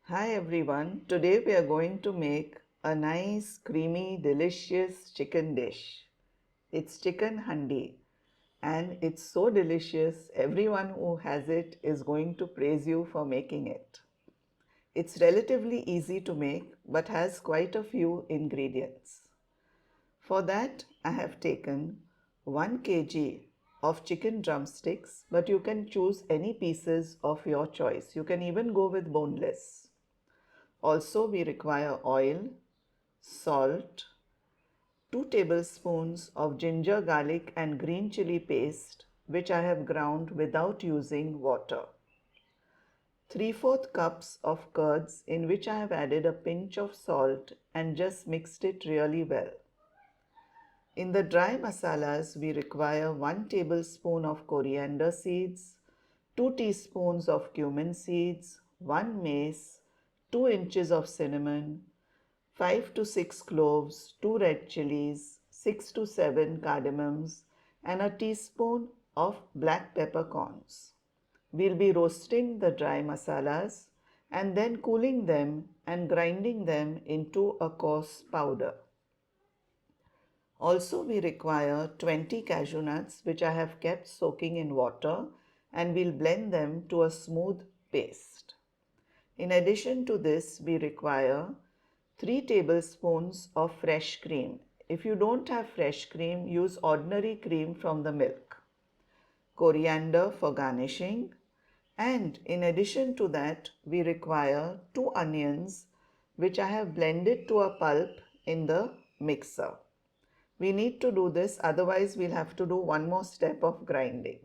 Hi everyone, today we are going to make a nice, creamy, delicious chicken dish. It's chicken handi and it's so delicious, everyone who has it is going to praise you for making it. It's relatively easy to make but has quite a few ingredients. For that, I have taken 1 kg of chicken drumsticks, but you can choose any pieces of your choice. You can even go with boneless. Also, we require oil, salt, 2 tablespoons of ginger, garlic and green chilli paste which I have ground without using water. 3/4 cups of curds in which I have added a pinch of salt and just mixed it really well. In the dry masalas, we require 1 tablespoon of coriander seeds, 2 teaspoons of cumin seeds, 1 mace, 2 inches of cinnamon, 5 to 6 cloves, 2 red chillies, 6 to 7 cardamoms and a teaspoon of black peppercorns. We'll be roasting the dry masalas and then cooling them and grinding them into a coarse powder. Also, we require 20 cashew nuts which I have kept soaking in water and we'll blend them to a smooth paste. In addition to this, we require 3 tablespoons of fresh cream. If you don't have fresh cream, use ordinary cream from the milk. Coriander for garnishing. And in addition to that, we require 2 onions which I have blended to a pulp in the mixer. We need to do this, otherwise we'll have to do one more step of grinding.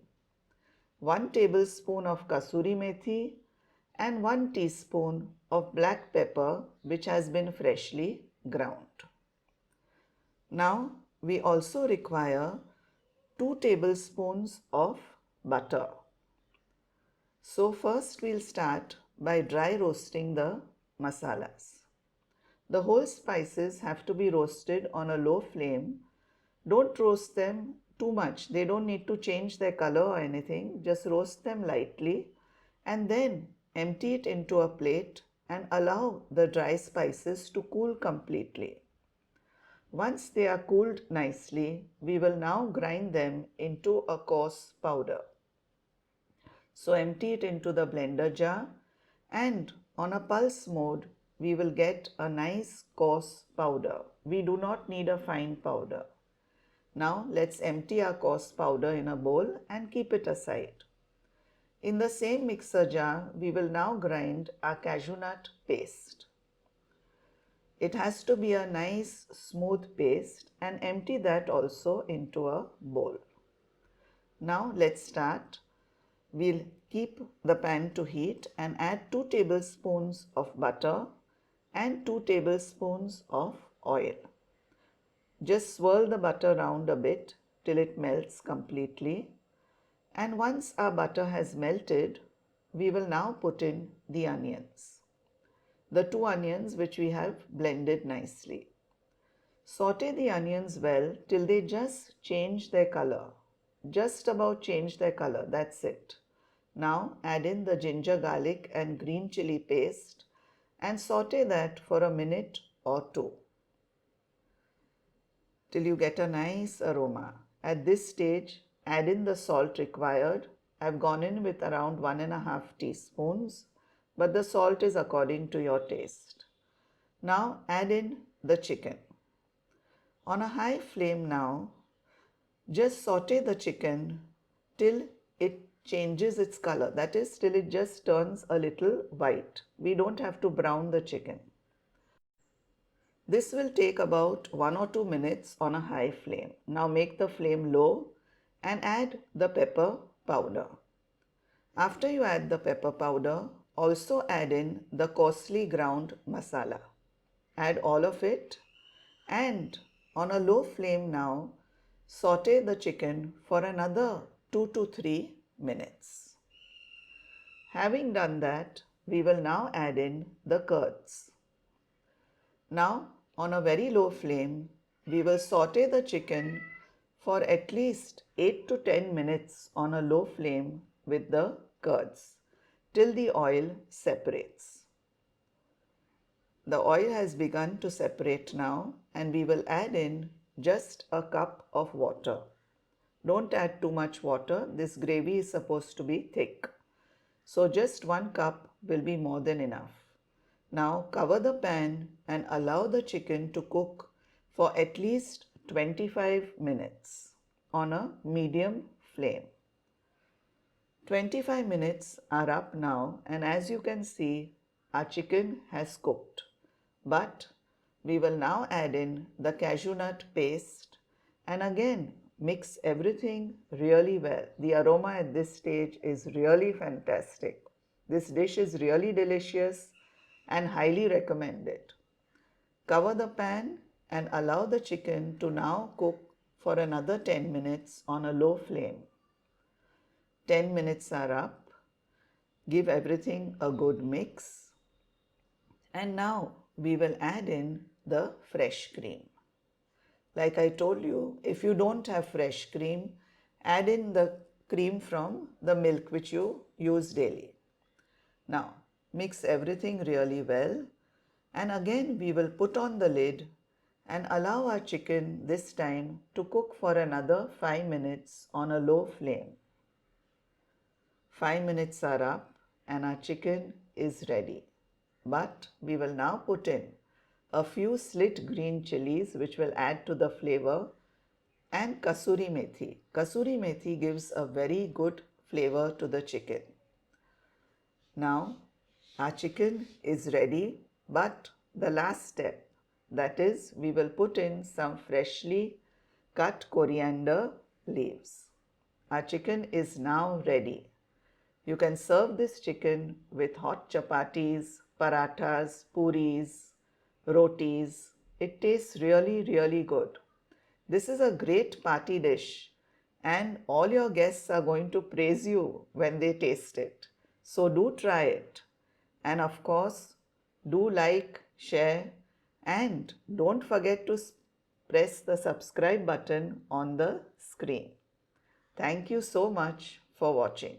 1 tablespoon of kasuri methi and 1 teaspoon of black pepper which has been freshly ground. Now we also require 2 tablespoons of butter. So first we'll start by dry roasting the masalas. The whole spices have to be roasted on a low flame. Don't roast them too much. They don't need to change their color or anything. Just roast them lightly and then empty it into a plate and allow the dry spices to cool completely. Once they are cooled nicely, we will now grind them into a coarse powder. So empty it into the blender jar and on a pulse mode, we will get a nice coarse powder. We do not need a fine powder. Now let's empty our coarse powder in a bowl and keep it aside. In the same mixer jar, we will now grind our cashew nut paste. It has to be a nice smooth paste and empty that also into a bowl. Now let's start. We'll keep the pan to heat and add 2 tablespoons of butter and 2 tablespoons of oil. Just swirl the butter round a bit till it melts completely. And once our butter has melted, we will now put in the onions. The 2 onions which we have blended nicely. Saute the onions well till they just change their color. Just about change their color, that's it. Now add in the ginger, garlic and green chilli paste and saute that for a minute or 2 till you get a nice aroma. At this stage, add in the salt required. I've gone in with around 1.5 teaspoons, but the salt is according to your taste. Now add in the chicken. On a high flame now, just saute the chicken till it changes its color. That is, till it just turns a little white. We don't have to brown the chicken. This will take about 1 or 2 minutes on a high flame. Now make the flame low and add the pepper powder. After you add the pepper powder, also add in the coarsely ground masala. Add all of it and on a low flame now, saute the chicken for another 2 to 3 minutes. Having done that, we will now add in the curds. Now, on a very low flame, we will saute the chicken for at least 8 to 10 minutes on a low flame with the curds till the oil separates. The oil has begun to separate now, and we will add in just a cup of water. Don't add too much water. This gravy is supposed to be thick. So just 1 cup will be more than enough. Now cover the pan and allow the chicken to cook for at least 25 minutes on a medium flame. 25 minutes are up now, and as you can see, our chicken has cooked. But we will now add in the cashew nut paste and again mix everything really well. The aroma at this stage is really fantastic. This dish is really delicious and highly recommended. Cover the pan and allow the chicken to now cook for another 10 minutes on a low flame. 10 minutes are up. Give everything a good mix. And now we will add in the fresh cream. Like I told you, if you don't have fresh cream, add in the cream from the milk which you use daily. Now mix everything really well, and again we will put on the lid and allow our chicken this time to cook for another 5 minutes on a low flame. 5 minutes are up and our chicken is ready. But we will now put in a few slit green chillies which will add to the flavor, and kasuri methi. Kasuri methi gives a very good flavor to the chicken. Now our chicken is ready, but the last step, that is, we will put in some freshly cut coriander leaves. Our chicken is now ready. You can serve this chicken with hot chapatis, parathas, puris, rotis. It tastes really good. This is a great party dish and all your guests are going to praise you when they taste it. So do try it. And of course, do like, share, and don't forget to press the subscribe button on the screen. Thank you so much for watching.